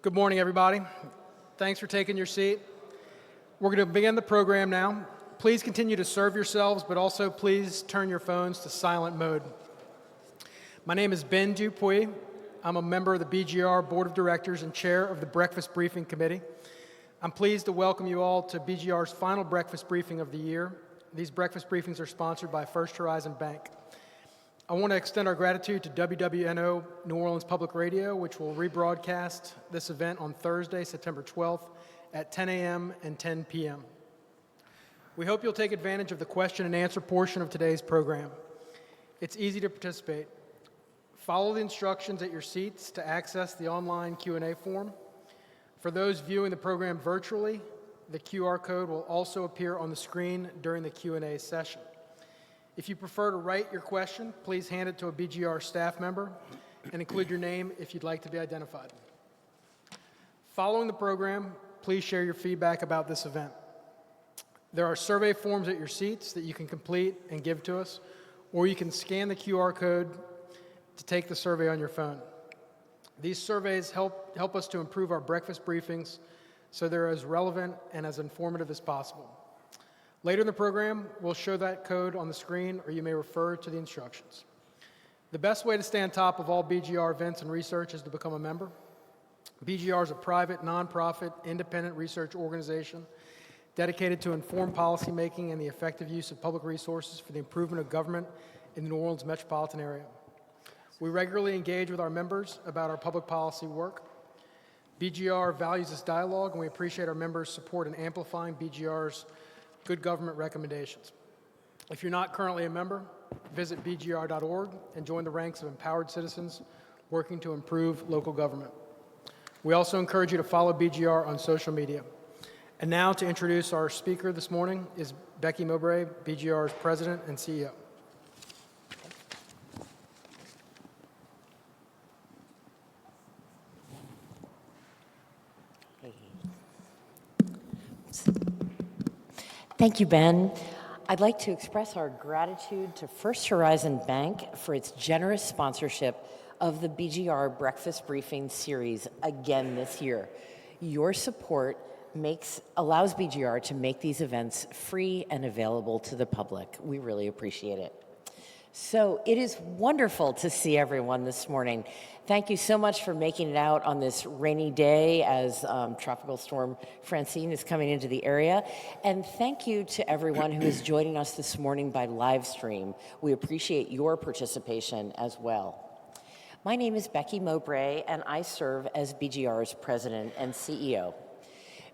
Good morning, everybody. Thanks for taking your seat. We're going to begin the program now. Please continue to serve yourselves, but also please turn your phones to silent mode. My name is Ben Dupuy. I'm a member of the BGR Board of Directors and chair of the Breakfast Briefing Committee. I'm pleased to welcome you all to BGR's final breakfast briefing of the year. These breakfast briefings are sponsored by First Horizon Bank. I want to extend our gratitude to WWNO New Orleans Public Radio, which will rebroadcast this event on Thursday, September 12th at 10 a.m. and 10 p.m. We hope you'll take advantage of the question and answer portion of today's program. It's easy to participate. Follow the instructions at your seats to access the online Q&A form. For those viewing the program virtually, the QR code will also appear on the screen during the Q&A session. If you prefer to write your question, please hand it to a BGR staff member and include your name if you'd like to be identified. Following the program, please share your feedback about this event. There are survey forms at your seats that you can complete and give to us, or you can scan the QR code to take the survey on your phone. These surveys help us to improve our breakfast briefings so they're as relevant and as informative as possible. Later in the program, we'll show that code on the screen, or you may refer to the instructions. The best way to stay on top of all BGR events and research is to become a member. BGR is a private, nonprofit, independent research organization dedicated to informed policymaking and the effective use of public resources for the improvement of government in the New Orleans metropolitan area. We regularly engage with our members about our public policy work. BGR values this dialogue, and we appreciate our members' support in amplifying BGR's good government recommendations. If you're not currently a member, visit bgr.org and join the ranks of empowered citizens working to improve local government. We also encourage you to follow BGR on social media. And now to introduce our speaker this morning is Becky Mowbray, BGR's President and CEO. Thank you, Ben. I'd like to express our gratitude to First Horizon Bank for its generous sponsorship of the BGR Breakfast Briefing series again this year. Your support allows BGR to make these events free and available to the public. We really appreciate it. So it is wonderful to see everyone this morning. Thank you so much for making it out on this rainy day as Tropical Storm Francine is coming into the area. And thank you to everyone who is joining us this morning by live stream. We appreciate your participation as well. My name is Becky Mowbray, and I serve as BGR's President and CEO.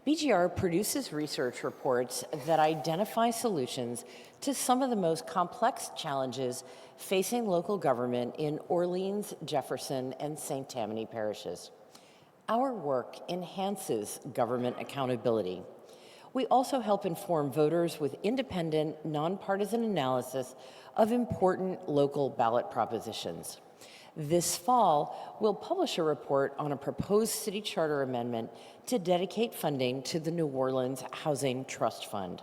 BGR produces research reports that identify solutions to some of the most complex challenges facing local government in Orleans, Jefferson, and St. Tammany parishes. Our work enhances government accountability. We also help inform voters with independent, nonpartisan analysis of important local ballot propositions. This fall, we'll publish a report on a proposed city charter amendment to dedicate funding to the New Orleans Housing Trust Fund.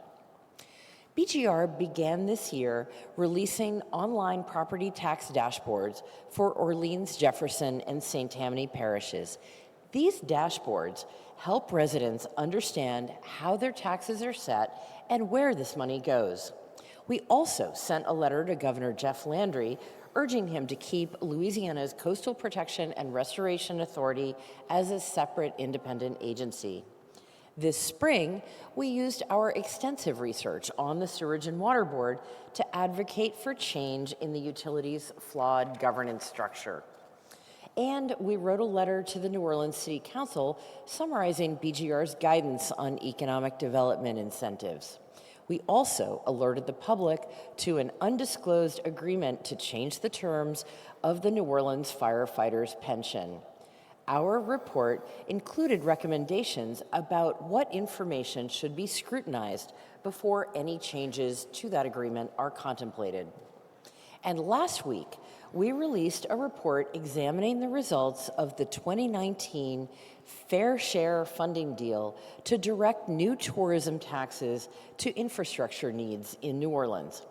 BGR began this year releasing online property tax dashboards for Orleans, Jefferson, and St. Tammany parishes. These dashboards help residents understand how their taxes are set and where this money goes. We also sent a letter to Governor Jeff Landry urging him to keep Louisiana's Coastal Protection and Restoration Authority as a separate independent agency. This spring, we used our extensive research on the Sewerage and Water Board to advocate for change in the utility's flawed governance structure. And we wrote a letter to the New Orleans City Council summarizing BGR's guidance on economic development incentives. We also alerted the public to an undisclosed agreement to change the terms of the New Orleans firefighters' pension. Our report included recommendations about what information should be scrutinized before any changes to that agreement are contemplated. And last week, we released a report examining the results of the 2019 Fair Share funding deal to direct new tourism taxes to infrastructure needs in New Orleans.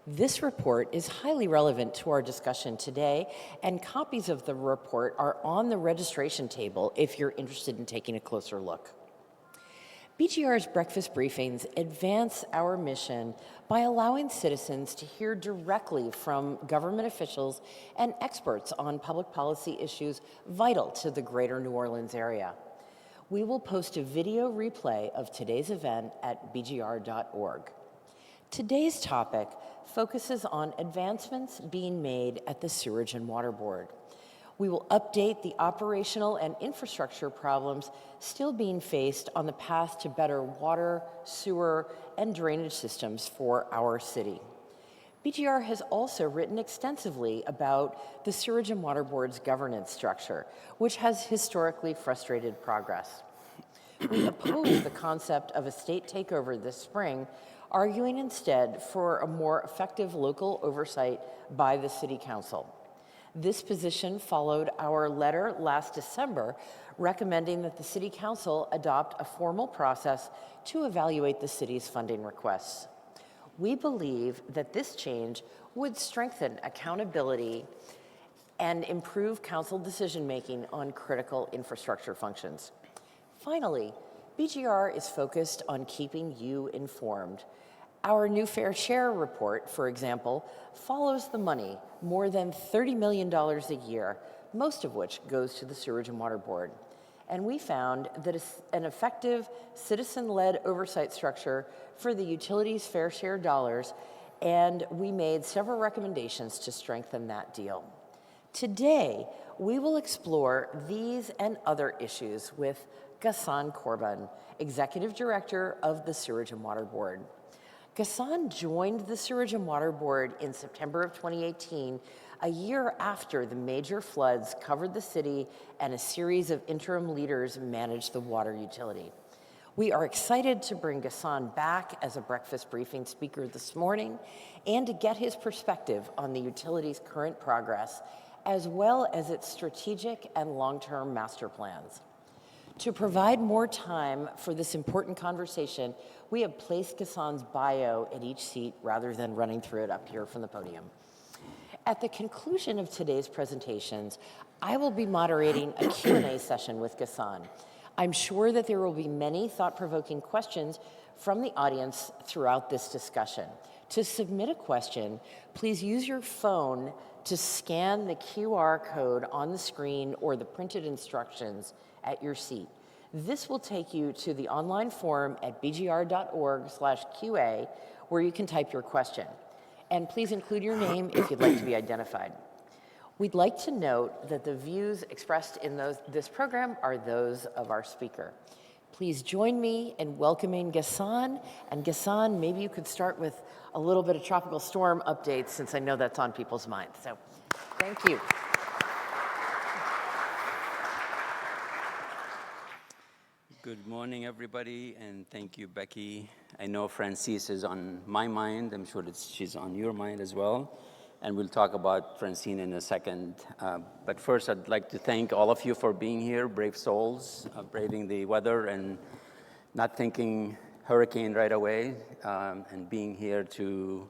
This report is highly relevant to our discussion today, and copies of the report are on the registration table if you're interested in taking a closer look. BGR's breakfast briefings advance our mission by allowing citizens to hear directly from government officials and experts on public policy issues vital to the greater New Orleans area. We will post a video replay of today's event at bgr.org. Today's topic focuses on advancements being made at the Sewerage and Water Board. We will update the operational and infrastructure problems still being faced on the path to better water, sewer, and drainage systems for our city. BGR has also written extensively about the Sewerage and Water Board's governance structure, which has historically frustrated progress. We oppose the concept of a state takeover this spring, arguing instead for a more effective local oversight by the City Council. This position followed our letter last December recommending that the City Council adopt a formal process to evaluate the city's funding requests. We believe that this change would strengthen accountability and improve council decision-making on critical infrastructure functions. Finally, BGR is focused on keeping you informed. Our new Fair Share report, for example, follows the money, more than $30 million a year, most of which goes to the Sewerage and Water Board. And we found that an effective citizen-led oversight structure for the utilities' fair share dollars, and we made several recommendations to strengthen that deal. Today, we will explore these and other issues with Ghassan Korban, Executive Director of the Sewerage and Water Board. Ghassan joined the Sewerage and Water Board in September of 2018, a year after the major floods covered the city and a series of interim leaders managed the water utility. We are excited to bring Ghassan back as a breakfast briefing speaker this morning and to get his perspective on the utility's current progress, as well as its strategic and long-term master plans. To provide more time for this important conversation, we have placed Ghassan's bio at each seat rather than running through it up here from the podium. At the conclusion of today's presentations, I will be moderating a Q&A session with Ghassan. I'm sure that there will be many thought-provoking questions from the audience throughout this discussion. To submit a question, please use your phone to scan the QR code on the screen or the printed instructions at your seat. This will take you to the online form at bgr.org/QA where you can type your question. And please include your name if you'd like to be identified. We'd like to note that the views expressed in this program are those of our speaker. Please join me in welcoming Ghassan. And Ghassan, maybe you could start with a little bit of tropical storm updates since I know that's on people's minds. So thank you. Good morning, everybody, and thank you, Becky. I know Francis is on my mind. I'm sure she's on your mind as well. And we'll talk about Francine in a second. But first, I'd like to thank all of you for being here, brave souls, braving the weather and not thinking hurricane right away, and being here to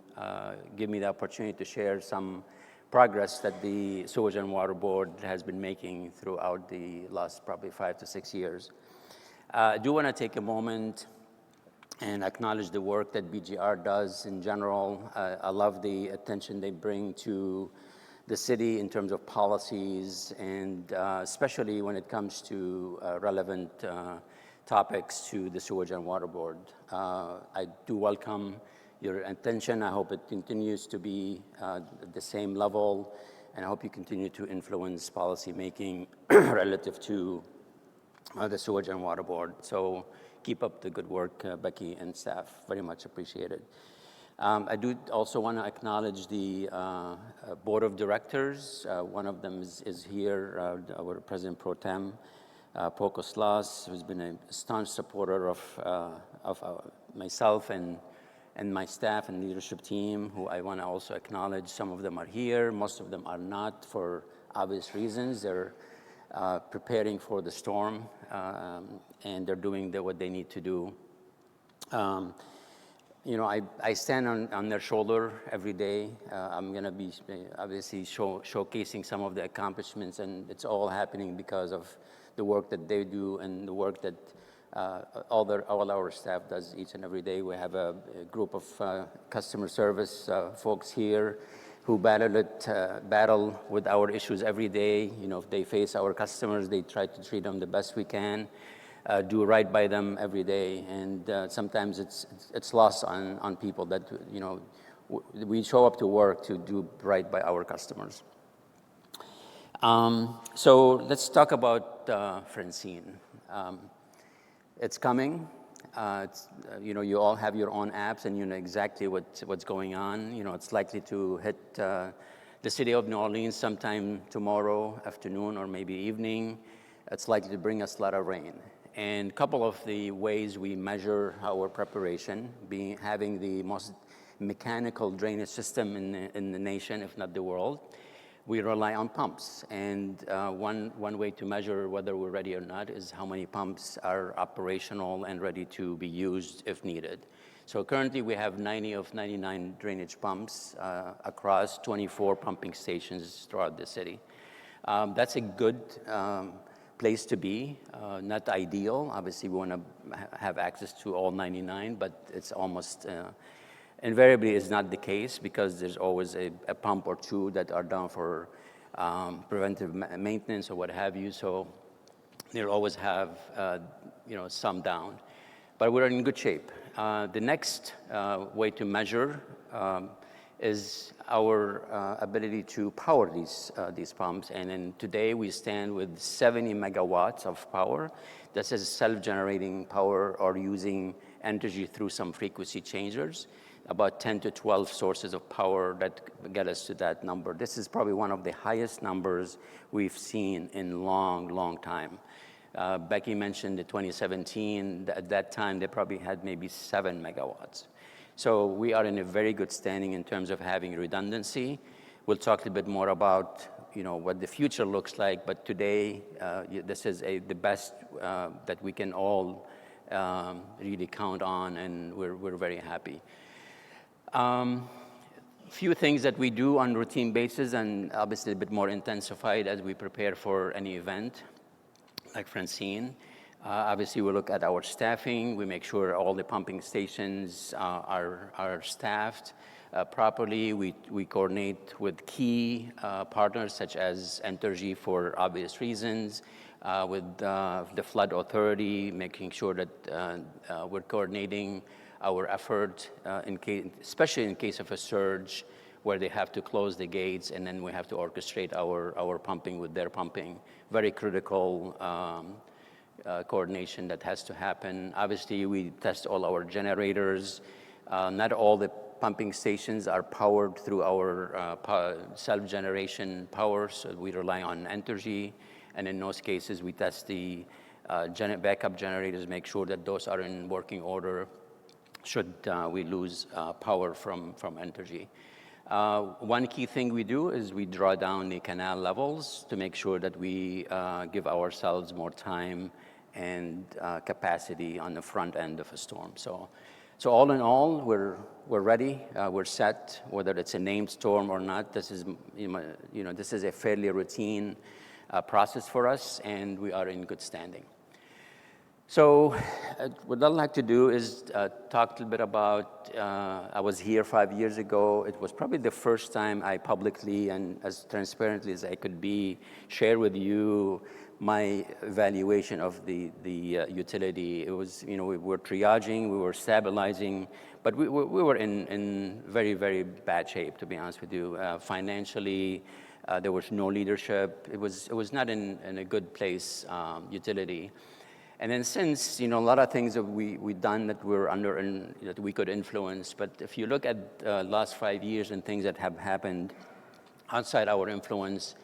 give me the opportunity to share some progress that the Sewerage and Water Board has been making throughout the last probably 5 to 6 years. I do want to take a moment and acknowledge the work that BGR does in general. I love the attention they bring to the city in terms of policies, and especially when it comes to relevant topics to the Sewerage and Water Board. I do welcome your attention. I hope it continues to be at the same level, and I hope you continue to influence policy making relative to the Sewerage and Water Board. So keep up the good work, Becky and staff. Very much appreciated. I do also want to acknowledge the board of directors. One of them is here, our President Pro Tem, Poco Slas, who's been a staunch supporter of myself and my staff and leadership team, who I want to also acknowledge. Some of them are here. Most of them are not for obvious reasons. They're preparing for the storm, and they're doing what they need to do. I stand on their shoulder every day. I'm going to be obviously showcasing some of the accomplishments, and it's all happening because of the work that they do and the work that all our staff does each and every day. We have a group of customer service folks here who battle with our issues every day. If they face our customers, they try to treat them the best we can. Do right by them every day, and sometimes it's lost on people that we show up to work to do right by our customers. So let's talk about Francine. It's coming. You all have your own apps, and you know exactly what's going on. It's likely to hit the city of New Orleans sometime tomorrow afternoon or maybe evening. It's likely to bring us a lot of rain. And a couple of the ways we measure our preparation, having the most mechanical drainage system in the nation, if not the world, we rely on pumps. And one way to measure whether we're ready or not is how many pumps are operational and ready to be used if needed. So currently we have 90 of 99 drainage pumps across 24 pumping stations throughout the city. That's a good place to be, not ideal. Obviously, we want to have access to all 99, but it's almost invariably is not the case because there's always a pump or two that are down for preventive maintenance or what have you. So they'll always have some down, but we're in good shape. The next way to measure is our ability to power these pumps. And then today we stand with 70 megawatts of power. This is self-generating power or using energy through some frequency changers, about 10 to 12 sources of power that get us to that number. This is probably one of the highest numbers we've seen in long time. Becky mentioned the 2017. At that time, they probably had maybe 7 megawatts. So we are in a very good standing in terms of having redundancy. We'll talk a little bit more about what the future looks like, but today this is the best that we can all really count on, and we're very happy. Few things that we do on routine basis, and obviously a bit more intensified as we prepare for any event like Francine. Obviously, we look at our staffing. We make sure all the pumping stations are staffed properly. We coordinate with key partners such as Entergy for obvious reasons, with the Flood Authority, making sure that we're coordinating our effort, especially in case of a surge where they have to close the gates and then we have to orchestrate our pumping with their pumping. Very critical coordination that has to happen. Obviously, we test all our generators. Not all the pumping stations are powered through our self-generation power, so we rely on Entergy. And in those cases, we test the backup generators, make sure that those are in working order should we lose power from Entergy. One key thing we do is we draw down the canal levels to make sure that we give ourselves more time and capacity on the front end of a storm. So all in all, we're ready. We're set. Whether it's a named storm or not, this is this is a fairly routine process for us, and we are in good standing. So what I'd like to do is talk a little bit about, I was here 5 years ago. It was probably the first time I publicly and as transparently as I could be share with you my evaluation of the utility. It was, we were triaging, we were stabilizing, but we were in very, very bad shape, to be honest with you. Financially, there was no leadership. It was not in a good place, utility. And then since, a lot of things that we've done that we're under and that we could influence, but if you look at the last 5 years and things that have happened outside our influence,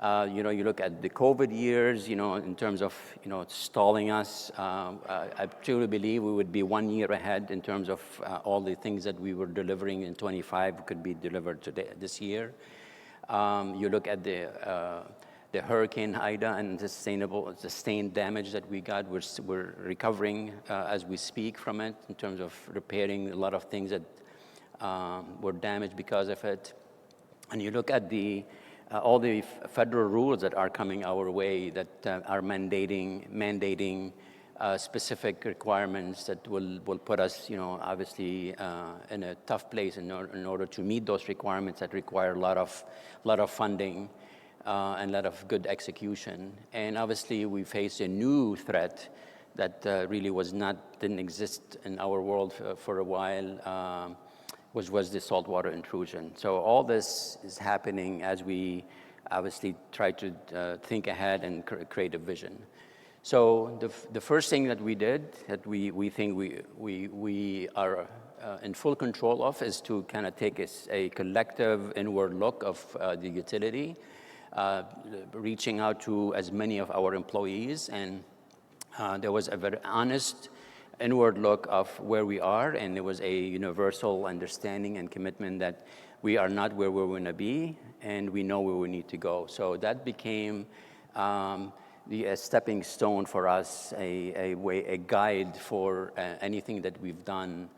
you look at the COVID years, in terms of, stalling us. I truly believe we would be 1 year ahead in terms of all the things that we were delivering in 25 could be delivered this year. You look at the the Hurricane Ida and sustained damage that we got. We're recovering as we speak from it in terms of repairing a lot of things that were damaged because of it. And you look at all the federal rules that are coming our way that are mandating specific requirements that will put us, obviously in a tough place in order to meet those requirements that require a lot of funding and a lot of good execution. And obviously we face a new threat that really didn't exist in our world for a while, which was the saltwater intrusion. So all this is happening as we obviously try to think ahead and create a vision. So the first thing that we did, that we think we are in full control of, is to kind of take a collective inward look of the utility, reaching out to as many of our employees, and there was a very honest inward look of where we are, and there was a universal understanding and commitment that we are not where we're going to be, and we know where we need to go. So that became a stepping stone for us, a guide for anything that we've done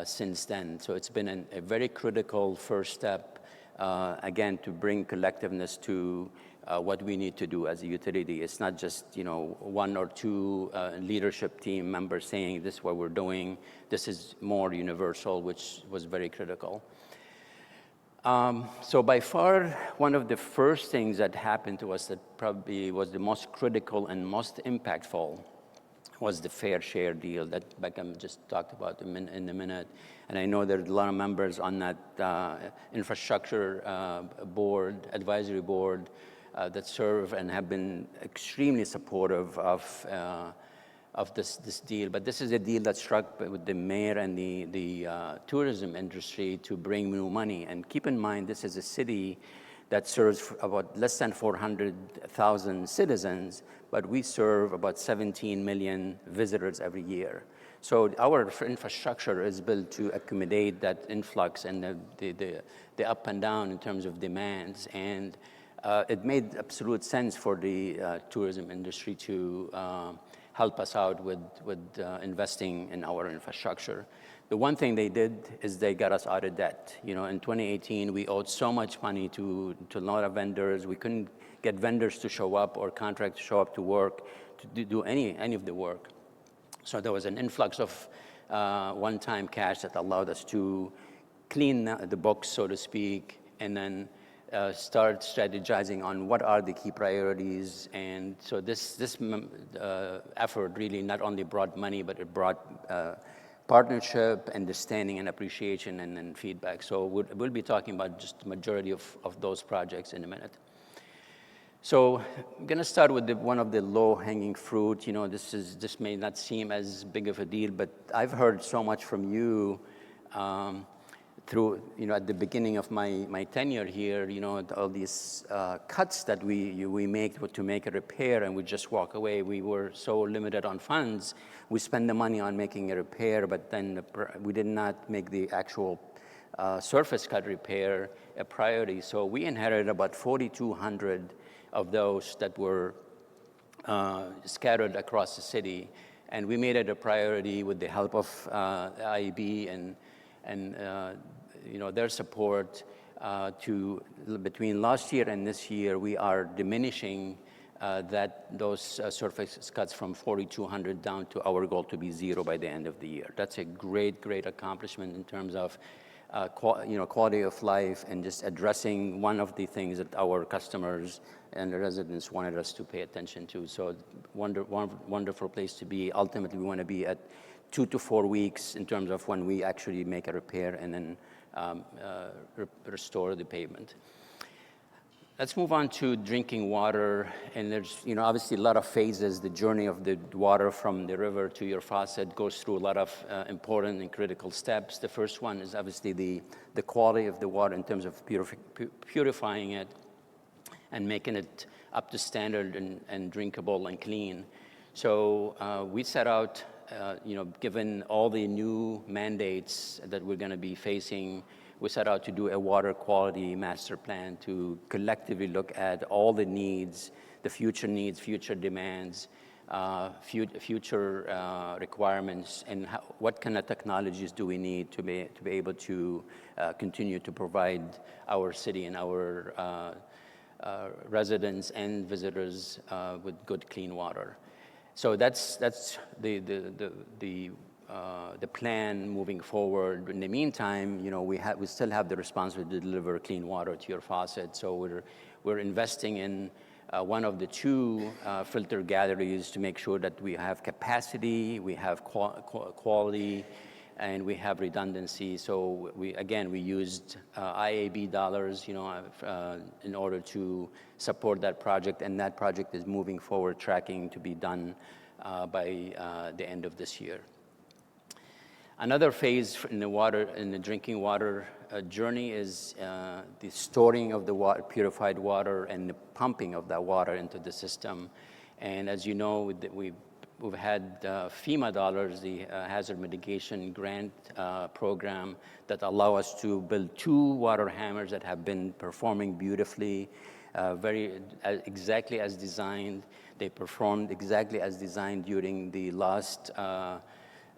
since then. So it's been a very critical first step, again, to bring collectiveness to what we need to do as a utility. It's not just one or two leadership team members saying this is what we're doing. This is more universal, which was very critical. So by far, one of the first things that happened to us that probably was the most critical and most impactful was the fair share deal that Beckham just talked about in a minute. And I know there's a lot of members on that infrastructure advisory board that serve and have been extremely supportive of this deal. But this is a deal that struck with the mayor and the tourism industry to bring new money. And keep in mind, this is a city that serves about less than 400,000 citizens, but we serve about 17 million visitors every year. So our infrastructure is built to accommodate that influx and the up and down in terms of demands. And it made absolute sense for the tourism industry to help us out with investing in our infrastructure. The one thing they did is they got us out of debt. In 2018, we owed so much money to a lot of vendors. We couldn't get vendors to show up or contracts to show up to work, to do any of the work. So there was an influx of one-time cash that allowed us to clean the books, so to speak, and then start strategizing on what are the key priorities. And so this effort really not only brought money, but it brought partnership, understanding, and appreciation, and then feedback. So we'll be talking about just the majority of those projects in a minute. So I'm going to start with one of the low-hanging fruit. This may not seem as big of a deal, but I've heard so much from you through, at the beginning of my tenure here, all these cuts that we make to make a repair, and we just walk away. We were so limited on funds. We spend the money on making a repair, but then we did not make the actual surface cut repair a priority. So we inherited about 4,200 of those that were scattered across the city, and we made it a priority with the help of IEB and their support. Between last year and this year, we are diminishing those surface cuts from 4,200 down to our goal to be 0 by the end of the year. That's a great accomplishment in terms of quality of life and just addressing one of the things that our customers and the residents wanted us to pay attention to. So wonderful place to be. Ultimately, we want to be at 2 to 4 weeks in terms of when we actually make a repair and then restore the pavement. Let's move on to drinking water. And there's, obviously a lot of phases. The journey of the water from the river to your faucet goes through a lot of important and critical steps. The first one is obviously the quality of the water in terms of purifying it and making it up to standard and drinkable and clean. So we set out, given all the new mandates that we're going to be facing we set out to do a water quality master plan to collectively look at all the needs, future demands, future requirements, and what kind of technologies do we need to be able to continue to provide our city and our residents and visitors with good, clean water. So that's the plan moving forward. In the meantime, we still have the responsibility to deliver clean water to your faucet. So we're investing in one of the two filter galleries to make sure that we have capacity, we have quality, and we have redundancy. So we used IAB dollars, in order to support that project, and that project is moving forward, tracking to be done by the end of this year. Another phase in the drinking water journey is the storing of the water, purified water, and the pumping of that water into the system. And as you know, we've had FEMA dollars, the Hazard Mitigation Grant Program, that allow us to build 2 water hammers that have been performing beautifully, exactly as designed. They performed exactly as designed during the last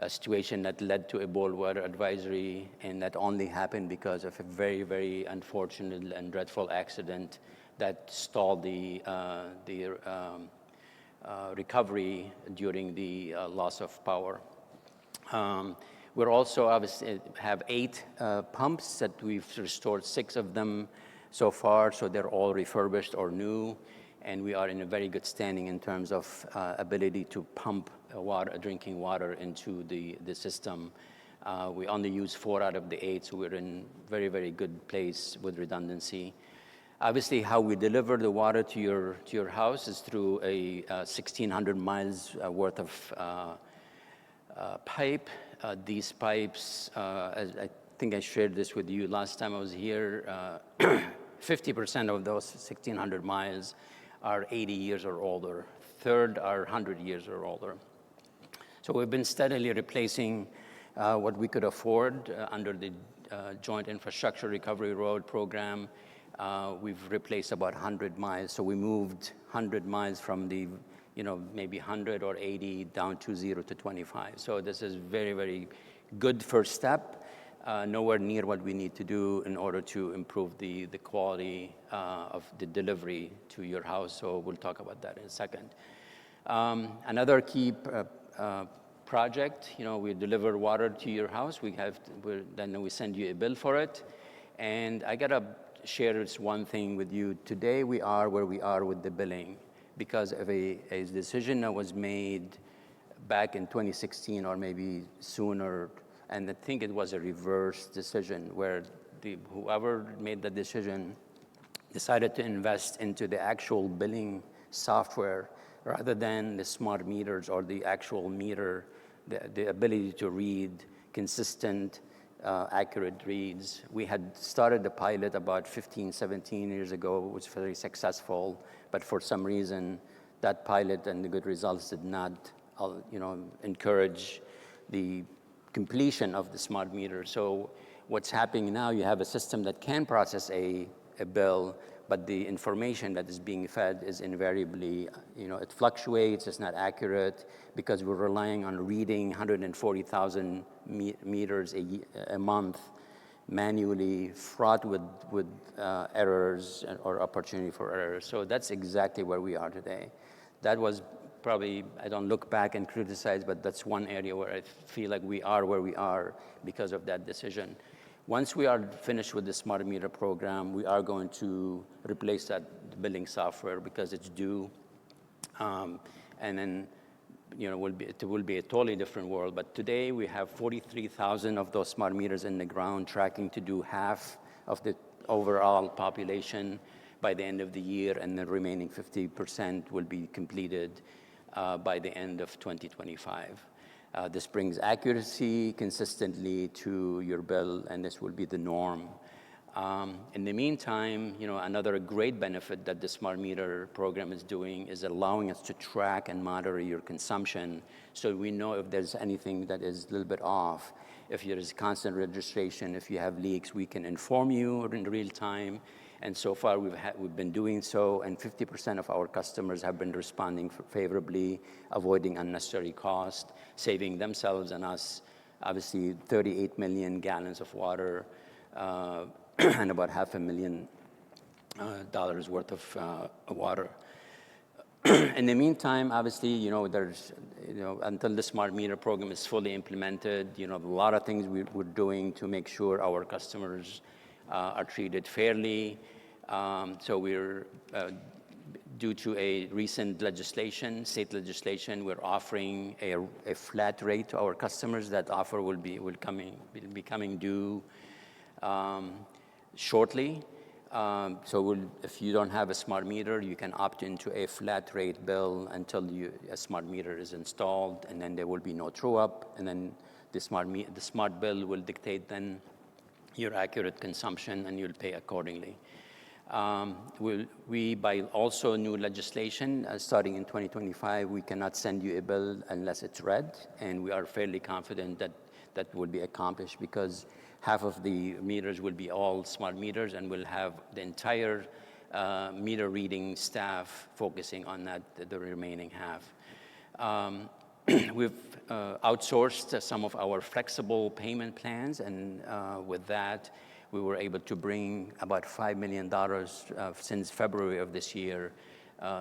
situation that led to a boil water advisory, and that only happened because of a very, very unfortunate and dreadful accident that stalled the recovery during the loss of power. We're also obviously have 8 pumps that we've restored, 6 of them so far, so they're all refurbished or new, and we are in a very good standing in terms of ability to pump drinking water into the system. We only use 4 out of the 8, so we're in very, very good place with redundancy. Obviously, how we deliver the water to your house is through a 1,600 miles worth of pipe. These pipes, as I think I shared this with you last time I was here, 50% of those 1,600 miles are 80 years or older. Third are 100 years or older. So we've been steadily replacing what we could afford under the Joint Infrastructure Recovery Road program. We've replaced about 100 miles. So we moved 100 miles from the, maybe 100 or 80 down to 0 to 25. So this is very, very good first step. Nowhere near what we need to do in order to improve the quality of the delivery to your house. So we'll talk about that in a second. Another key project, we deliver water to your house. Then we send you a bill for it. And I gotta share this one thing with you. Today we are where we are with the billing because of a decision that was made back in 2016 or maybe sooner. And I think it was a reverse decision where whoever made the decision decided to invest into the actual billing software rather than the smart meters or the actual meter, the ability to read consistent, accurate reads. We had started the pilot about 15, 17 years ago. It was very successful, but for some reason, that pilot and the good results did not, encourage the completion of the smart meter. So what's happening now, you have a system that can process a bill, but the information that is being fed is invariably, it fluctuates, it's not accurate, because we're relying on reading 140,000 meters a month manually, fraught with errors or opportunity for errors. So that's exactly where we are today. That was probably, I don't look back and criticize, but that's one area where I feel like we are where we are because of that decision. Once we are finished with the smart meter program, we are going to replace that billing software because it's due. And then, it will be a totally different world. But today we have 43,000 of those smart meters in the ground tracking to do half of the overall population by the end of the year, and the remaining 50% will be completed by the end of 2025. This brings accuracy consistently to your bill, and this will be the norm. In the meantime, another great benefit that the smart meter program is doing is allowing us to track and monitor your consumption so we know if there's anything that is a little bit off. If there is constant registration, if you have leaks, we can inform you in real time. And so far, we've been doing so, and 50% of our customers have been responding favorably, avoiding unnecessary cost, saving themselves and us, obviously, 38 million gallons of water and about $500,000 worth of water. In the meantime, obviously, there's, until the smart meter program is fully implemented, a lot of things we're doing to make sure our customers are treated fairly. So we're, due to a recent state legislation, we're offering a flat rate to our customers. That offer will be coming due shortly. So if you don't have a smart meter, you can opt into a flat rate bill until a smart meter is installed, and then there will be no true up, and then the smart bill will dictate then your accurate consumption, and you'll pay accordingly. By also new legislation, starting in 2025, we cannot send you a bill unless it's red, and we are fairly confident that that will be accomplished because half of the meters will be all smart meters, and we'll have the entire meter reading staff focusing on the remaining half. We've outsourced some of our flexible payment plans, and with that, we were able to bring about $5 million since February of this year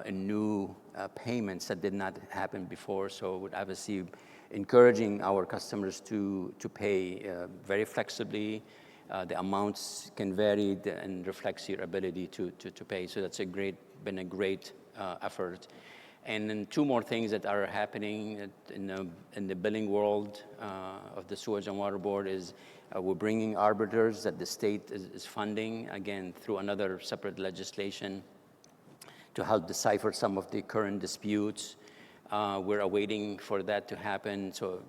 in new payments that did not happen before. So we're obviously encouraging our customers to pay very flexibly. The amounts can vary and reflects your ability to pay. So that's been a great effort. And then two more things that are happening in the billing world of the Sewage and Water Board is we're bringing arbiters that the state is funding, again, through another separate legislation to help decipher some of the current disputes. We're awaiting for that to happen, so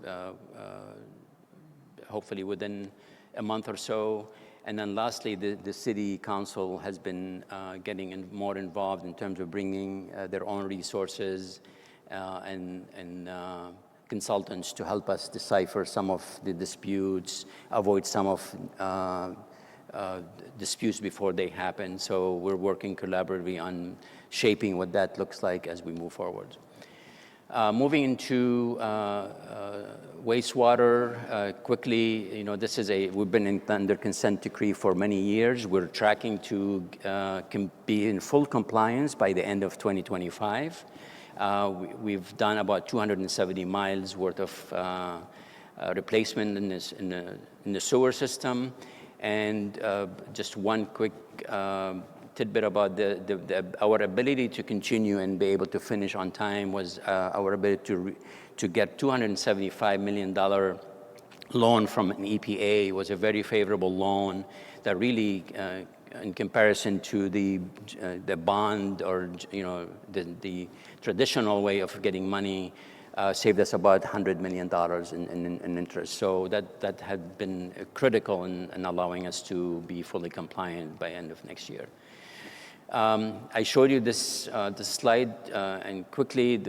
hopefully within a month or so. And then lastly, the city council has been getting more involved in terms of bringing their own resources and consultants to help us decipher some of the disputes, avoid some of disputes before they happen. So we're working collaboratively on shaping what that looks like as we move forward. Moving into wastewater quickly, we've been under consent decree for many years. We're tracking to be in full compliance by the end of 2025. We've done about 270 miles worth of replacement in the sewer system. And just one quick tidbit about our ability to continue and be able to finish on time was our ability to get $275 million loan from an EPA. It was a very favorable loan that really, in comparison to the bond or the traditional way of getting money, saved us about $100 million in interest. So that had been critical in allowing us to be fully compliant by end of next year. I showed you this slide, and quickly,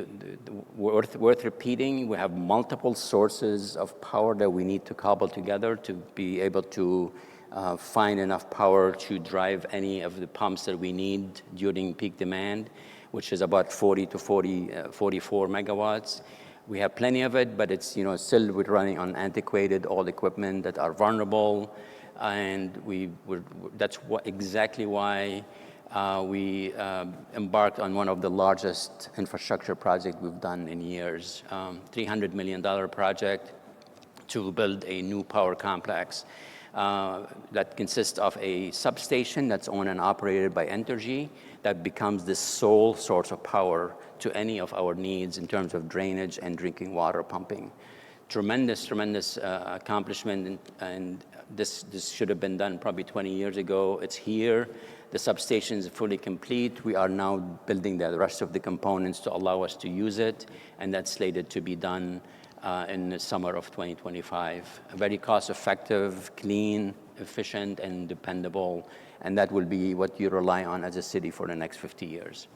worth repeating, we have multiple sources of power that we need to cobble together to be able to find enough power to drive any of the pumps that we need during peak demand, which is about 40 to 44 megawatts. We have plenty of it, but it's still we're running on antiquated old equipment that are vulnerable, and that's exactly why we embarked on one of the largest infrastructure projects we've done in years, $300 million project to build a new power complex that consists of a substation that's owned and operated by Entergy that becomes the sole source of power to any of our needs in terms of drainage and drinking water pumping. Tremendous accomplishment, and this should have been done probably 20 years ago. It's here. The substation is fully complete. We are now building the rest of the components to allow us to use it, and that's slated to be done in the summer of 2025. Very cost-effective, clean, efficient, and dependable, and that will be what you rely on as a city for the next 50 years.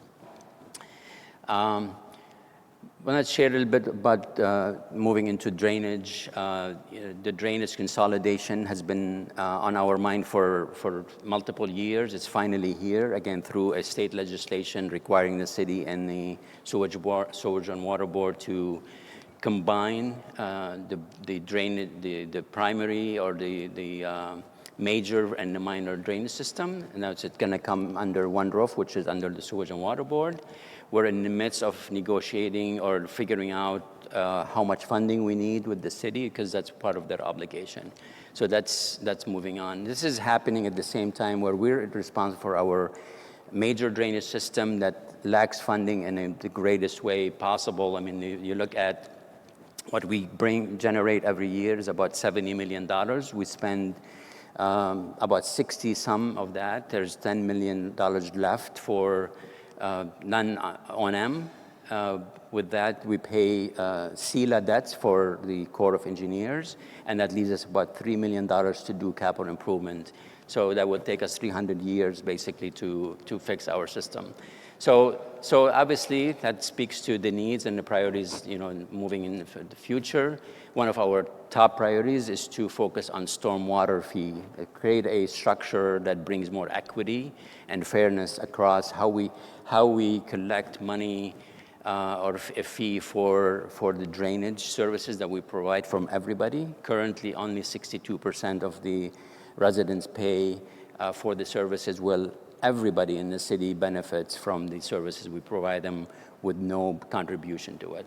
Well, let's share a little bit about moving into drainage. The drainage consolidation has been on our mind for multiple years. It's finally here, again, through a state legislation requiring the city and the Sewage and Water Board to combine the drainage, the primary or the major and the minor drainage system. And now it's going to come under one roof, which is under the Sewage and Water Board. We're in the midst of negotiating or figuring out how much funding we need with the city, because that's part of their obligation. So that's moving on. This is happening at the same time where we're responsible for our major drainage system that lacks funding in the greatest way possible. I mean, you look at what we generate every year is about $70 million. We spend about 60 some of that. There's $10 million left for non-O&M. With that, we pay CELA debts for the Corps of Engineers, and that leaves us about $3 million to do capital improvement. So that would take us 300 years, basically, to fix our system. So obviously, that speaks to the needs and the priorities, moving in the future. One of our top priorities is to focus on stormwater fee, create a structure that brings more equity and fairness across how we collect money or a fee for the drainage services that we provide from everybody. Currently, only 62% of the residents pay for the services. Well, everybody in the city benefits from the services we provide them with no contribution to it.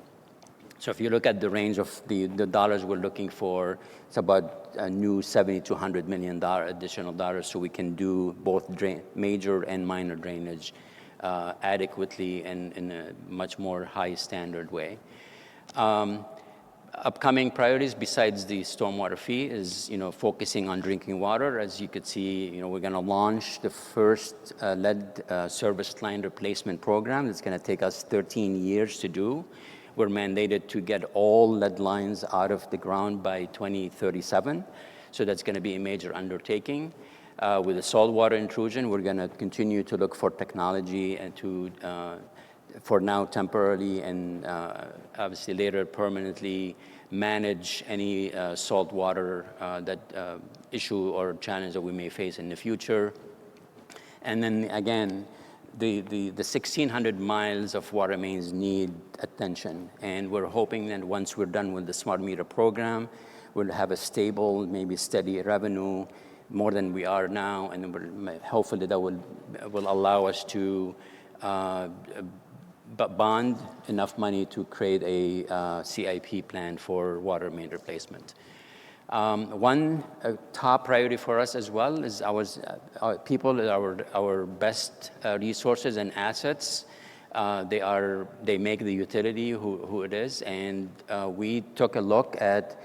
So if you look at the range of the dollars we're looking for, it's about a new $70 to $100 million additional dollars, so we can do both major and minor drainage adequately and in a much more high standard way. Upcoming priorities besides the stormwater fee is, focusing on drinking water. As you could see, we're going to launch the first lead service line replacement program. It's going to take us 13 years to do. We're mandated to get all lead lines out of the ground by 2037. So that's going to be a major undertaking. With the saltwater intrusion, we're going to continue to look for technology and for now temporarily and obviously later permanently manage any saltwater issue or challenge that we may face in the future. And then again, the 1,600 miles of water mains need attention. And we're hoping that once we're done with the smart meter program, we'll have a stable, maybe steady revenue more than we are now. And hopefully that will allow us to bond enough money to create a CIP plan for water main replacement. One top priority for us as well is our people, our best resources and assets. They make the utility who it is, and we took a look at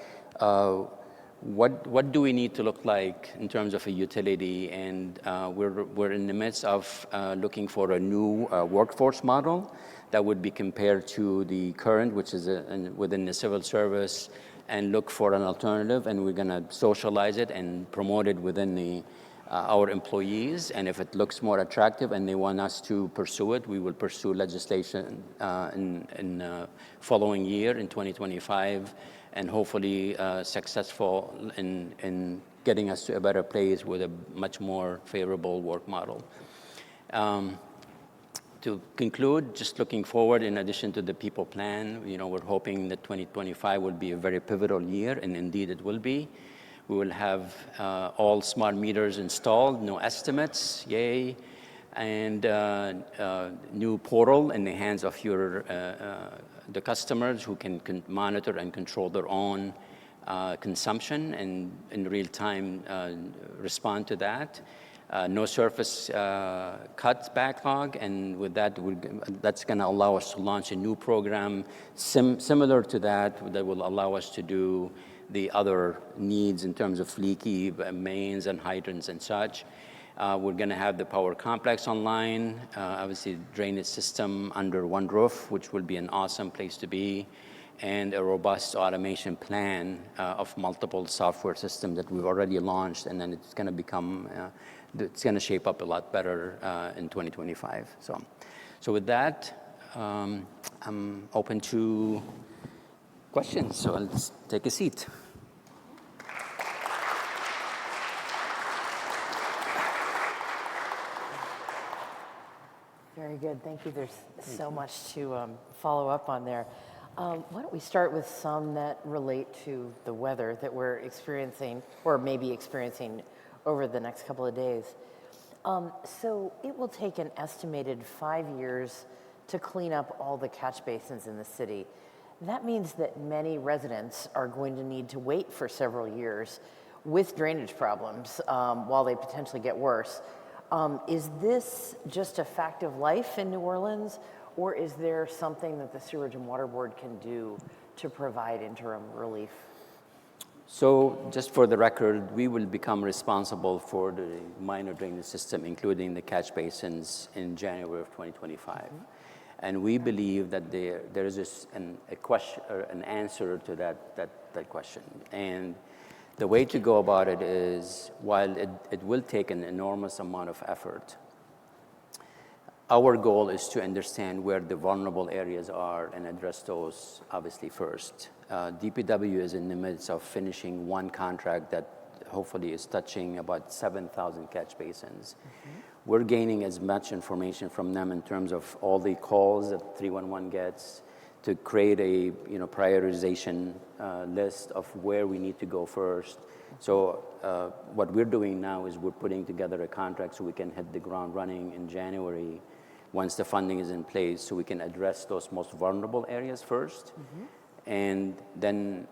what do we need to look like in terms of a utility, and we're in the midst of looking for a new workforce model that would be compared to the current, which is within the civil service, and look for an alternative, and we're going to socialize it and promote it within our employees. And if it looks more attractive and they want us to pursue it, we will pursue legislation in following year in 2025, and hopefully successful in getting us to a better place with a much more favorable work model. To conclude, just looking forward, in addition to the people plan, we're hoping that 2025 will be a very pivotal year, and indeed it will be. We will have all smart meters installed, no estimates, yay, and new portal in the hands of the customers who can monitor and control their own consumption and in real time respond to that. No surface cuts backlog, and with that, that's going to allow us to launch a new program similar to that will allow us to do the other needs in terms of leaky mains and hydrants and such. We're going to have the power complex online, obviously drainage system under one roof, which will be an awesome place to be, and a robust automation plan of multiple software systems that we've already launched, and then it's going to become it's going to shape up a lot better in 2025. So with that, I'm open to questions, so let's take a seat. Very good. Thank you. There's so much to follow up on there. Why don't we start with some that relate to the weather that we're experiencing or maybe experiencing over the next couple of days. So it will take an estimated 5 years to clean up all the catch basins in the city. That means that many residents are going to need to wait for several years with drainage problems while they potentially get worse. Is this just a fact of life in New Orleans, or is there something that the Sewerage and Water Board can do to provide interim relief? So just for the record, we will become responsible for the minor drainage system, including the catch basins, in January of 2025. And we believe that there is an answer to that question. And the way to go about it is, while it will take an enormous amount of effort, our goal is to understand where the vulnerable areas are and address those, obviously, first. DPW is in the midst of finishing one contract that hopefully is touching about 7,000 catch basins. We're gaining as much information from them in terms of all the calls that 311 gets to create a prioritization list of where we need to go first. So what we're doing now is we're putting together a contract so we can hit the ground running in January once the funding is in place, so we can address those most vulnerable areas first. And then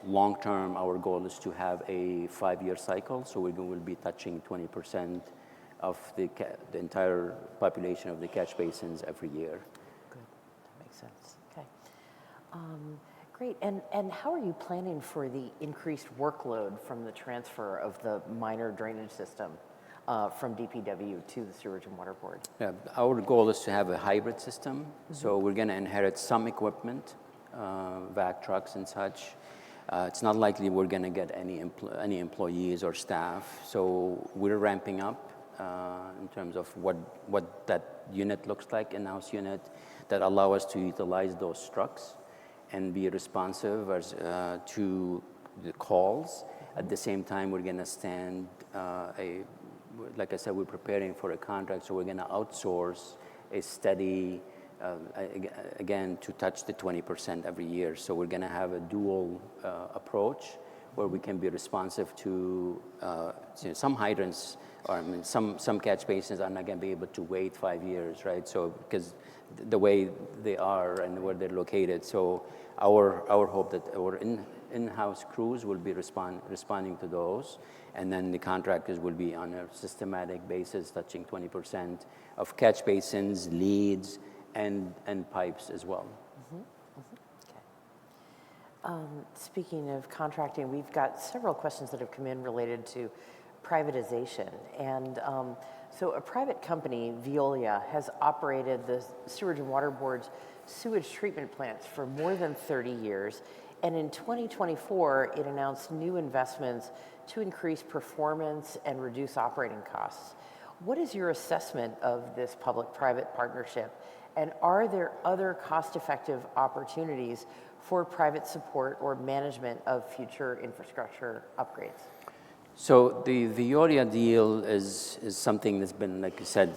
long-term, our goal is to have a 5-year cycle, so we will be touching 20% of the entire population of the catch basins every year. Good, that makes sense. Okay, great. And how are you planning for the increased workload from the transfer of the minor drainage system from DPW to the Sewerage and Water Board? Yeah, our goal is to have a hybrid system. So we're going to inherit some equipment, vac trucks and such. It's not likely we're going to get any employees or staff. So we're ramping up in terms of what that unit looks like, in-house unit, that allow us to utilize those trucks and be responsive to the calls. At the same time, we're going to stand like I said, we're preparing for a contract, so we're going to outsource a steady, again, to touch the 20% every year. So we're going to have a dual approach where we can be responsive to some hydrants, or some catch basins are not going to be able to wait 5 years, right? So because the way they are and where they're located. So our hope that our in-house crews will be responding to those, and then the contractors will be on a systematic basis touching 20% of catch basins, leads, and pipes as well. Okay. Speaking of contracting, we've got several questions that have come in related to privatization. And so a private company, Veolia, has operated the Sewerage and Water Board's sewage treatment plants for more than 30 years. And in 2024, it announced new investments to increase performance and reduce operating costs. What is your assessment of this public-private partnership? And are there other cost-effective opportunities for private support or management of future infrastructure upgrades? So the Veolia deal is something that's been, like you said,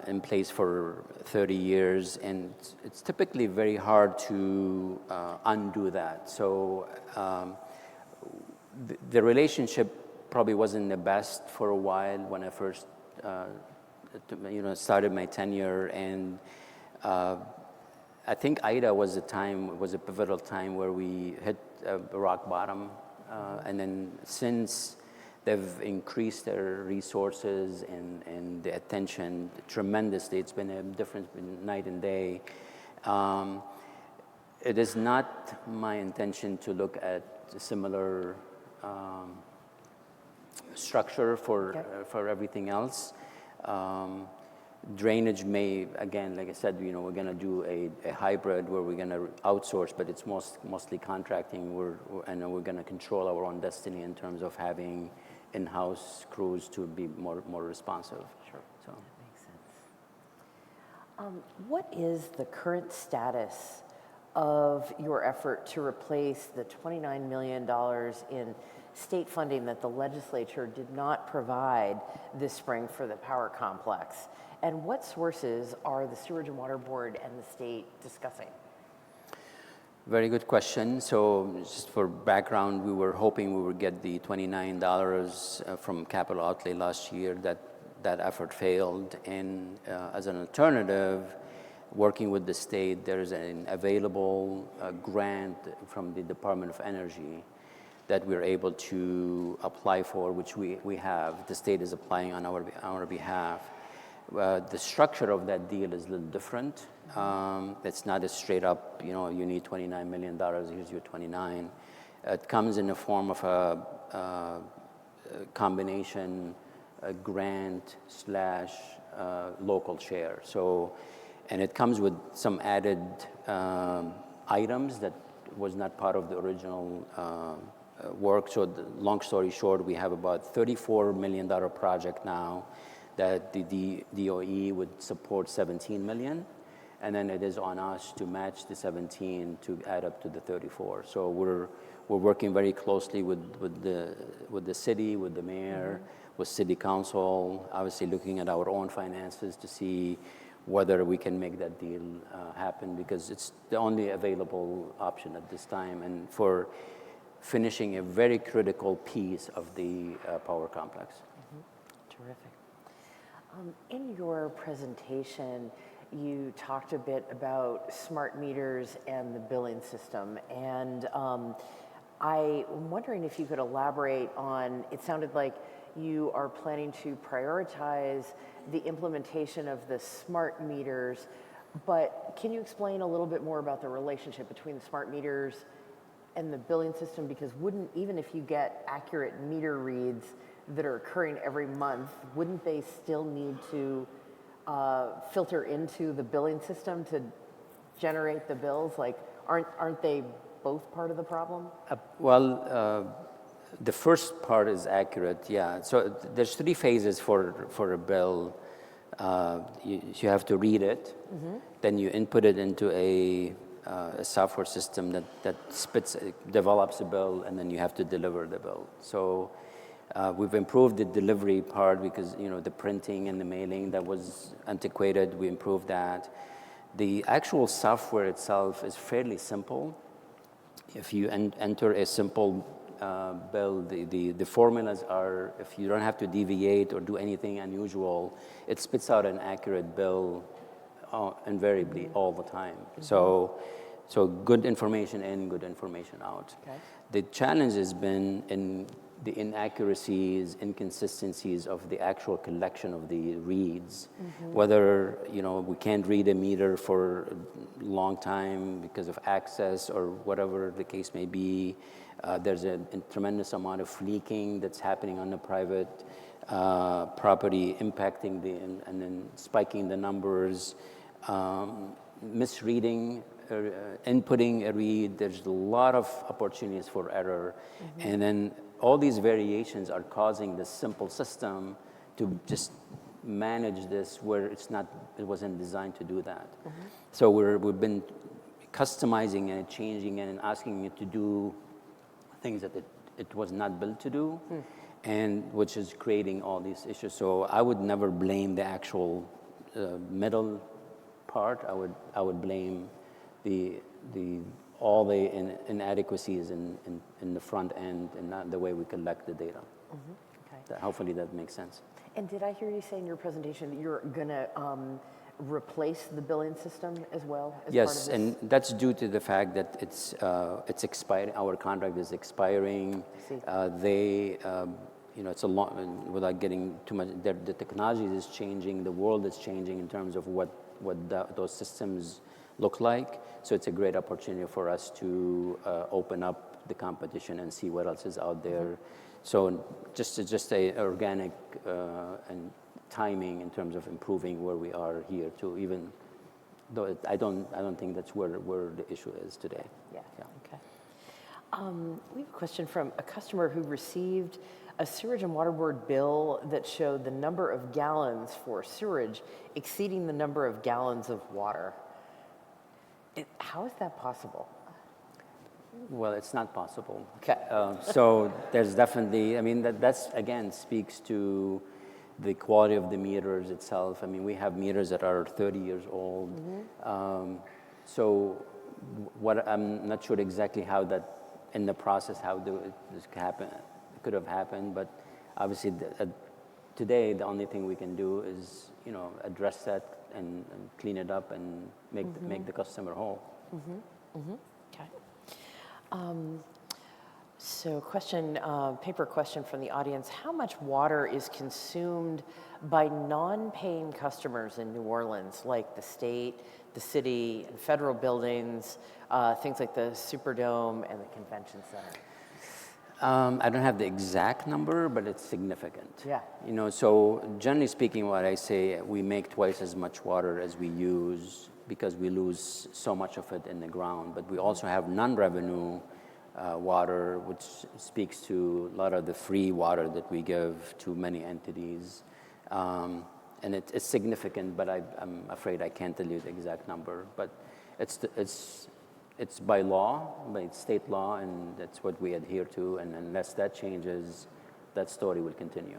in place for 30 years, and it's typically very hard to undo that. So the relationship probably wasn't the best for a while when I first started my tenure, and I think Ida was a pivotal time where we hit rock bottom, and then since they've increased their resources and the attention tremendously. It's been a difference between night and day. It is not my intention to look at a similar structure for everything else. Drainage may, again, like I said, we're going to do a hybrid where we're going to outsource, but it's mostly contracting. And we're going to control our own destiny in terms of having in-house crews to be more responsive. Sure. So. That makes What is the current status of your effort to replace the $29 million in state funding that the legislature did not provide this spring for the power complex? And what sources are the Sewerage and Water Board and the state discussing? Very good question. So just for background, we were hoping we would get the $29 from capital outlay last year. That effort failed. And as an alternative, working with the state, there is an available grant from the Department of Energy that we're able to apply for, which we have. The state is applying on our behalf. The structure of that deal is a little different. It's not a straight up, you need $29 million, here's your 29. It comes in the form of a combination, a grant slash local share. So, and it comes with some added items that was not part of the original work. So long story short, we have about $34 million project now that the DOE would support 17 million. And then it is on us to match the 17 to add up to the 34. So we're working very closely with the city, with the mayor, with city council, obviously looking at our own finances to see whether we can make that deal happen, because it's the only available option at this time, and for finishing a very critical piece of the power complex. Terrific. In your presentation, you talked a bit about smart meters and the billing system, and I'm wondering if you could elaborate on, it sounded like you are planning to prioritize the implementation of the smart meters, but can you explain a little bit more about the relationship between the smart meters and the billing system? Because even if you get accurate meter reads that are occurring every month, wouldn't they still need to filter into the billing system to generate the bills? Like, aren't they both part of the problem? The first part is accurate, yeah. So there's 3 phases for a bill. You have to read it, then you input it into a software system that develops a bill, and then you have to deliver the bill. So we've improved the delivery part because the printing and the mailing that was antiquated, we improved that. The actual software itself is fairly simple. If you enter a simple bill, the formulas are, if you don't have to deviate or do anything unusual, it spits out an accurate bill invariably all the time. So good information in, good information out. Okay. The challenge has been in the inaccuracies, inconsistencies of the actual collection of the reads. Whether we can't read a meter for a long time because of access or whatever the case may be. There's a tremendous amount of leaking that's happening on the private property, impacting and then spiking the numbers, misreading, inputting a read. There's a lot of opportunities for error, and then all these variations are causing this simple system to just manage this where it wasn't designed to do that. So we've been customizing and changing it and asking it to do things that it was not built to do, and which is creating all these issues. So I would never blame the actual middle part. I would blame all the inadequacies in the front end and not the way we collect the data. Okay. Hopefully that makes sense. And did I hear you say in your presentation that you're going to replace the billing system as well? Yes, and that's due to the fact that it's expiring. Our contract is expiring. It's a long, without getting too much. The technology is changing. The world is changing in terms of what those systems look like. So it's a great opportunity for us to open up the competition and see what else is out there. So just a organic and timing in terms of improving where we are here too, even though I don't think that's where the issue is today. Yeah. Okay. We have a question from a customer who received a Sewerage and Water Board bill that showed the number of gallons for sewerage exceeding the number of gallons of water. How is that possible? Well, it's not possible. Okay. So there's definitely, I mean, that's again speaks to the quality of the meters itself. I mean, we have meters that are 30 years old. So what I'm not sure exactly how that in the process this could have happened, but obviously today the only thing we can do is address that and clean it up and make the customer whole. Okay. So paper question from the audience. How much water is consumed by non-paying customers in New Orleans, like the state, the city, and federal buildings, things like the Superdome and the Convention Center? I don't have the exact number, but it's significant. Yeah. So generally speaking, what I say, we make twice as much water as we use because we lose so much of it in the ground. But we also have non-revenue water, which speaks to a lot of the free water that we give to many entities. And it's significant, but I'm afraid I can't tell you the exact number. But it's by law, by state law, and that's what we adhere to. And unless that changes, that story will continue.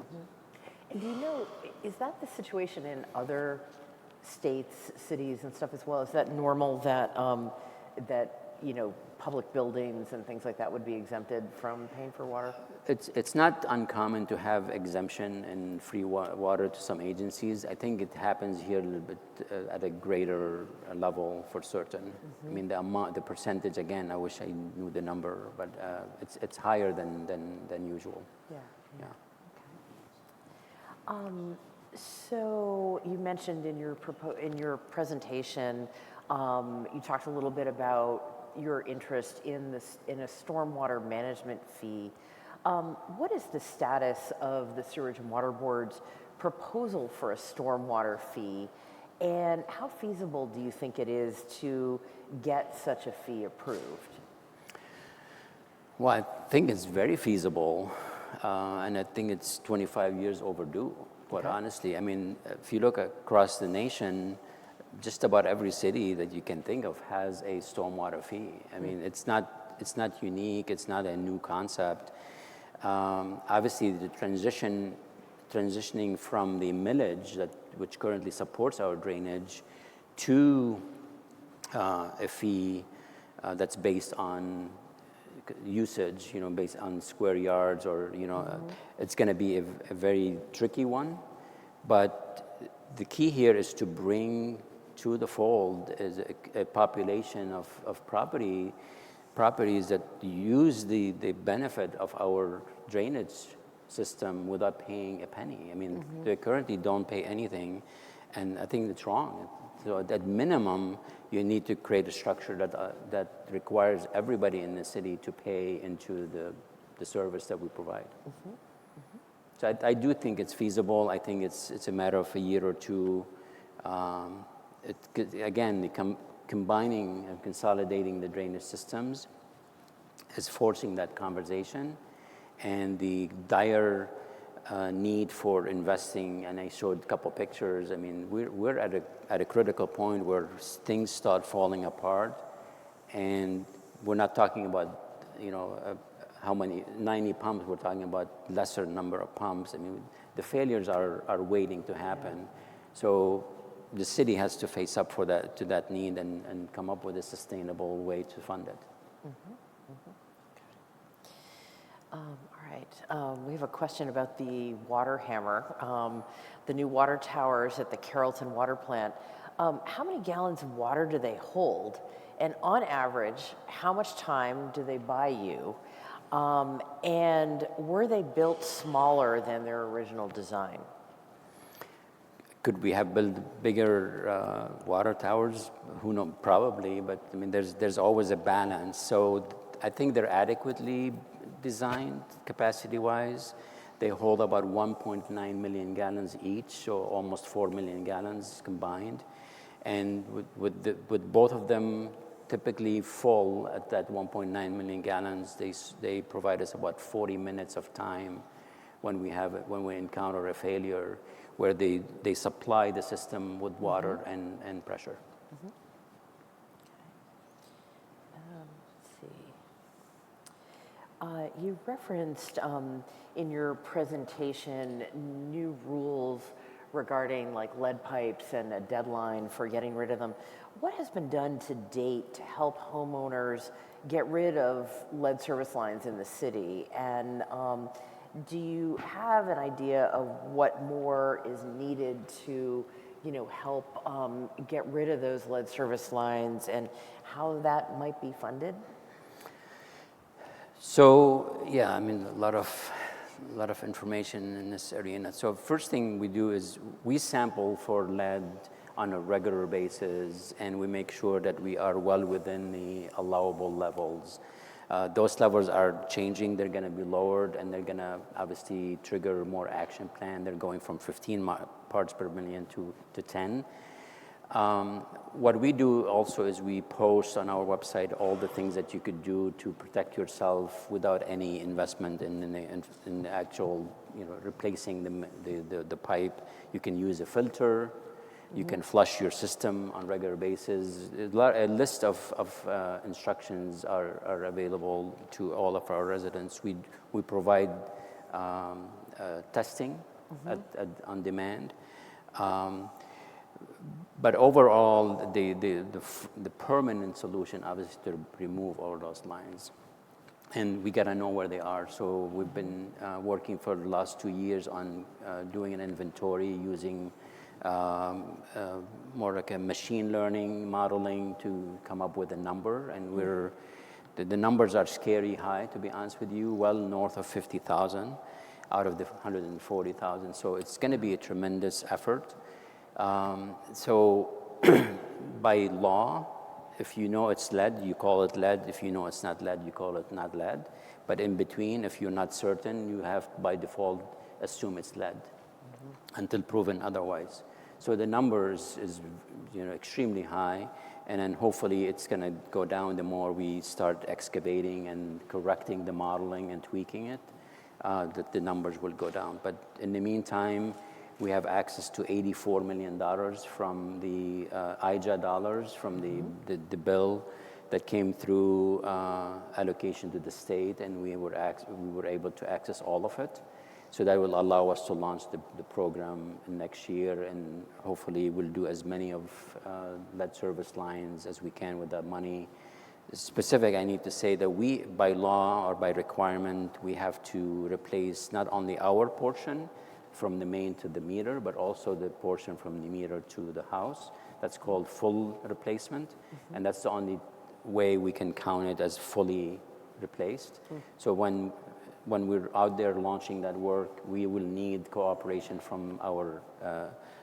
And do you know, is that the situation in other states, cities, and stuff as well? Is that normal that public buildings and things like that would be exempted from paying for water? It's not uncommon to have exemption and free water to some agencies. I think it happens here a little bit at a greater level for certain. I mean, the percentage, again, I wish I knew the number, but it's higher than usual. Yeah. Okay. So you mentioned in your presentation, you talked a little bit about your interest in a stormwater management fee. What is the status of the Sewerage and Water Board's proposal for a stormwater fee, and how feasible do you think it is to get such a fee approved? Well, I think it's very feasible, and I think it's 25 years overdue, quite honestly. I mean, if you look across the nation, just about every city that you can think of has a stormwater fee. I mean, it's not unique. It's not a new concept. Obviously, the transitioning from the millage which currently supports our drainage to a fee that's based on usage, based on square yards, or it's going to be a very tricky one. But the key here is to bring to the fold is a population of properties that use the benefit of our drainage system without paying a penny. I mean, they currently don't pay anything, and I think it's wrong. So at minimum, you need to create a structure that requires everybody in the city to pay into the service that we provide. So I do think it's feasible. I think it's a matter of a year or two. Combining and consolidating the drainage systems is forcing that conversation, and the dire need for investing. And I showed a couple pictures. I mean, we're at a critical point where things start falling apart, and we're not talking about how many 90 pumps. We're talking about lesser number of pumps. I mean, the failures are waiting to happen. So the city has to face up to that need and come up with a sustainable way to fund it. All right. We have a question about the water hammer, the new water towers at the Carrollton Water Plant. How many gallons of water do they hold? And on average, how much time do they buy you? And were they built smaller than their original design? Could we have built bigger water towers? Who knows? Probably, but I mean, there's always a balance. So I think they're adequately designed capacity-wise. They hold about 1.9 million gallons each, so almost 4 million gallons combined. And with both of them typically full at that 1.9 million gallons, they provide us about 40 minutes of time when we encounter a failure where they supply the system with water and pressure. Let's see. You referenced in your presentation new rules regarding like lead pipes and a deadline for getting rid of them. What has been done to date to help homeowners get rid of lead service lines in the city? And do you have an idea of what more is needed to, help get rid of those lead service lines and how that might be funded? So yeah, I mean a lot of information in this arena. So first thing we do is we sample for lead on a regular basis, and we make sure that we are well within the allowable levels. Those levels are changing. They're going to be lowered, and they're going to obviously trigger more action plan. They're going from 15 parts per million to 10. What we do also is we post on our website all the things that you could do to protect yourself without any investment in the actual, replacing the pipe. You can use a filter. You can flush your system on a regular basis. A list of instructions are available to all of our residents. We provide testing on demand. But overall, the permanent solution obviously is to remove all those lines. And we got to know where they are. So we've been working for the last 2 years on doing an inventory using more like a machine learning modeling to come up with a number. And the numbers are scary high, to be honest with you, well north of 50,000 out of the 140,000. So it's going to be a tremendous effort. So by law, if you know it's lead, you call it lead. If you know it's not lead, you call it not lead. But in between, if you're not certain, you have by default assume it's lead until proven otherwise. So the numbers is extremely high, and then hopefully it's going to go down the more we start excavating and correcting the modeling and tweaking it, that the numbers will go down. But in the meantime, we have access to $84 million from the IJA dollars, from the bill that came through allocation to the state, and we were able to access all of it. So that will allow us to launch the program next year, and hopefully we'll do as many of lead service lines as we can with that money. Specific, I need to say that we, by law or by requirement, we have to replace not only our portion from the main to the meter, but also the portion from the meter to the house. That's called full replacement, and that's the only way we can count it as fully replaced. So when we're out there launching that work, we will need cooperation from our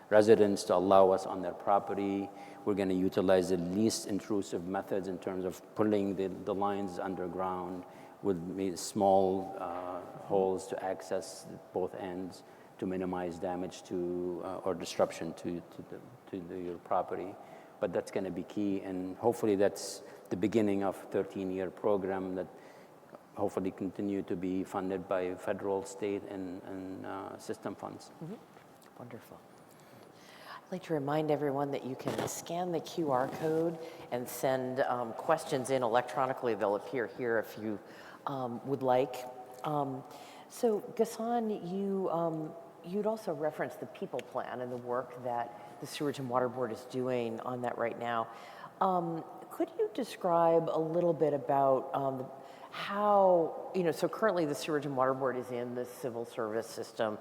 residents to allow us on their property. We're going to utilize the least intrusive methods in terms of pulling the lines underground with small holes to access both ends to minimize damage to or disruption to your property. But that's going to be key, and hopefully that's the beginning of a 13-year program that hopefully continue to be funded by federal, state, and system funds. Wonderful. I'd like to remind everyone that you can scan the QR code and send questions in electronically. They'll appear here if you would like. So Ghassan, you'd also referenced the people plan and the work that the Sewerage and Water Board is doing on that right now. Could you describe a little bit about how, so currently the Sewerage and Water Board is in the civil service system.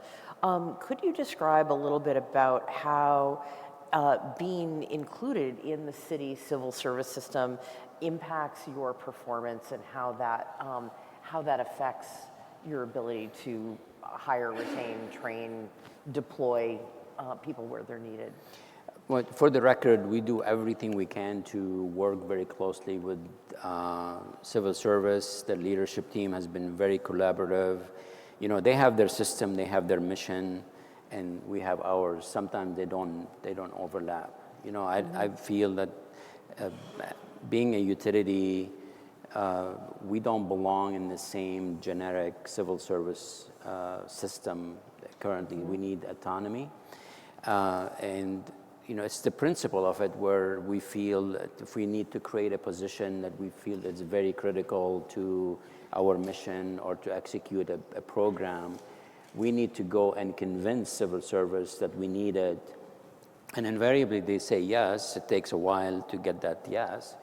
Could you describe a little bit about how being included in the city civil service system impacts your performance and how that affects your ability to hire, retain, train, deploy people where they're needed? Well, for the record, we do everything we can to work very closely with civil service. The leadership team has been very collaborative. They have their system, they have their mission, and we have ours. Sometimes they don't overlap. I feel that being a utility we don't belong in the same generic civil service system currently. We need autonomy. And it's the principle of it where we feel that if we need to create a position that we feel that's very critical to our mission or to execute a program, we need to go and convince civil service that we need it. And invariably they say yes. It takes a while to get that yes.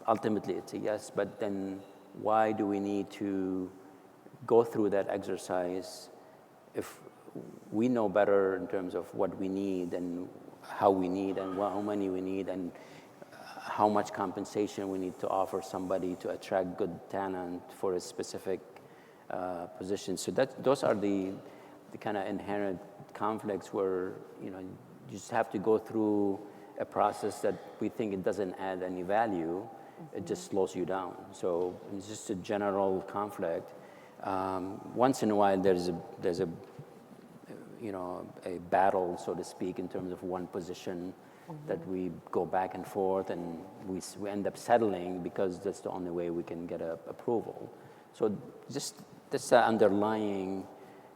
Ultimately it's a yes, but then why do we need to go through that exercise if we know better in terms of what we need and how we need and how many we need and how much compensation we need to offer somebody to attract good talent for a specific position. So those are the kind of inherent conflicts where you just have to go through a process that we think it doesn't add any value. It just slows you down. So it's just a general conflict. Once in a while, there's a battle, so to speak, in terms of one position that we go back and forth, and we end up settling because that's the only way we can get approval. So just this underlying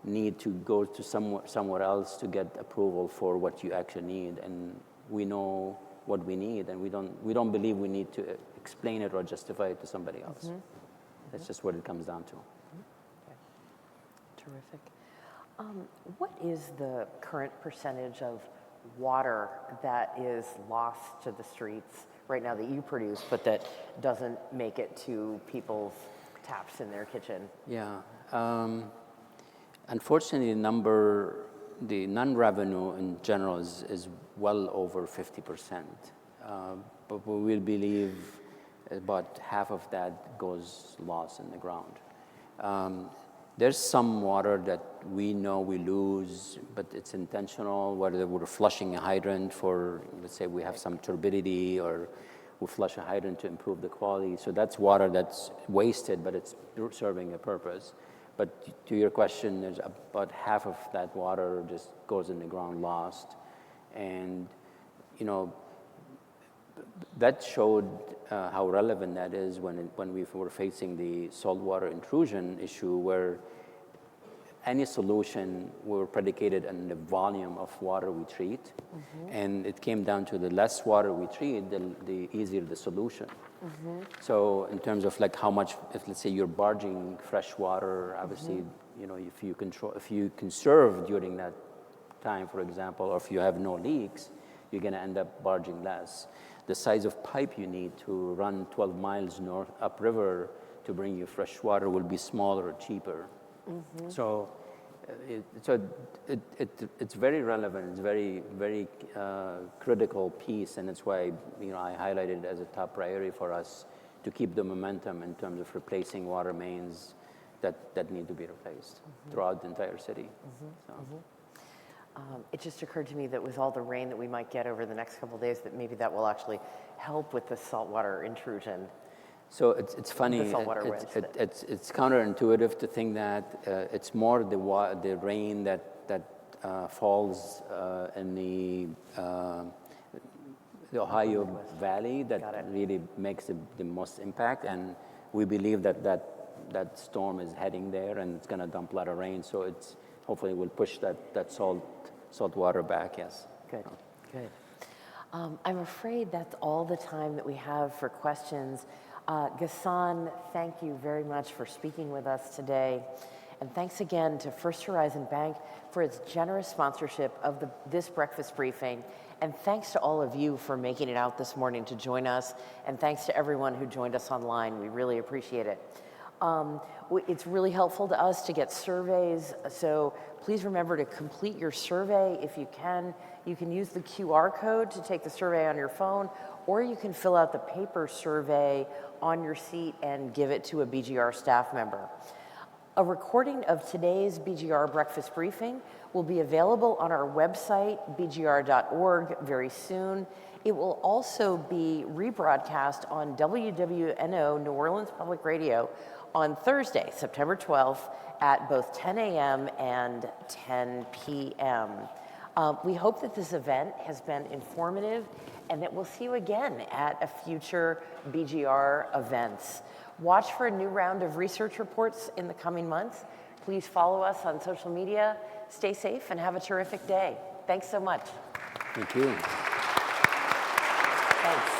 need to go to somewhere else to get approval for what you actually need, and we know what we need, and we don't believe we need to explain it or justify it to somebody else. That's just what it comes down to. Okay. Terrific. What is the current percentage of water that is lost to the streets right now that you produce, but that doesn't make it to people's taps in their kitchen? Yeah. Unfortunately, the non-revenue in general is well over 50%. But we will believe about half of that goes lost in the ground. There's some water that we know we lose, but it's intentional, whether we're flushing a hydrant for, let's say we have some turbidity, or we flush a hydrant to improve the quality. So that's water that's wasted, but it's serving a purpose. But to your question, there's about half of that water just goes in the ground lost. And, that showed how relevant that is when we were facing the saltwater intrusion issue, where any solution were predicated on the volume of water we treat. And it came down to the less water we treat, the easier the solution. So in terms of like how much, if let's say you're barging fresh water, obviously, if you conserve during that time, for example, or if you have no leaks, you're going to end up barging less. The size of pipe you need to run 12 miles north upriver to bring you fresh water will be smaller or cheaper. So it's very relevant. It's very, very critical piece, and that's why I highlighted it as a top priority for us to keep the momentum in terms of replacing water mains that need to be replaced throughout the entire city. It just occurred to me that with all the rain that we might get over the next couple of days, that maybe that will actually help with the saltwater intrusion. So it's funny. It's counterintuitive to think that it's more the rain that falls in the Ohio Valley that really makes the most impact, and we believe that storm is heading there, and it's going to dump a lot of rain. So it's hopefully will push that salt water back. Yes. Good. Good. I'm afraid that's all the time that we have for questions. Ghassan, thank you very much for speaking with us today. And thanks again to First Horizon Bank for its generous sponsorship of this breakfast briefing. And thanks to all of you for making it out this morning to join us. And thanks to everyone who joined us online. We really appreciate it. It's really helpful to us to get surveys, so please remember to complete your survey if you can. You can use the QR code to take the survey on your phone, or you can fill out the paper survey on your seat and give it to a BGR staff member. A recording of today's BGR breakfast briefing will be available on our website, bgr.org, very soon. It will also be rebroadcast on WWNO New Orleans Public Radio on Thursday, September 12th at both 10 a.m. and 10 p.m. We hope that this event has been informative and that we'll see you again at a future BGR events. Watch for a new round of research reports in the coming months. Please follow us on social media. Stay safe and have a terrific day. Thanks so much. Thank you. Thanks.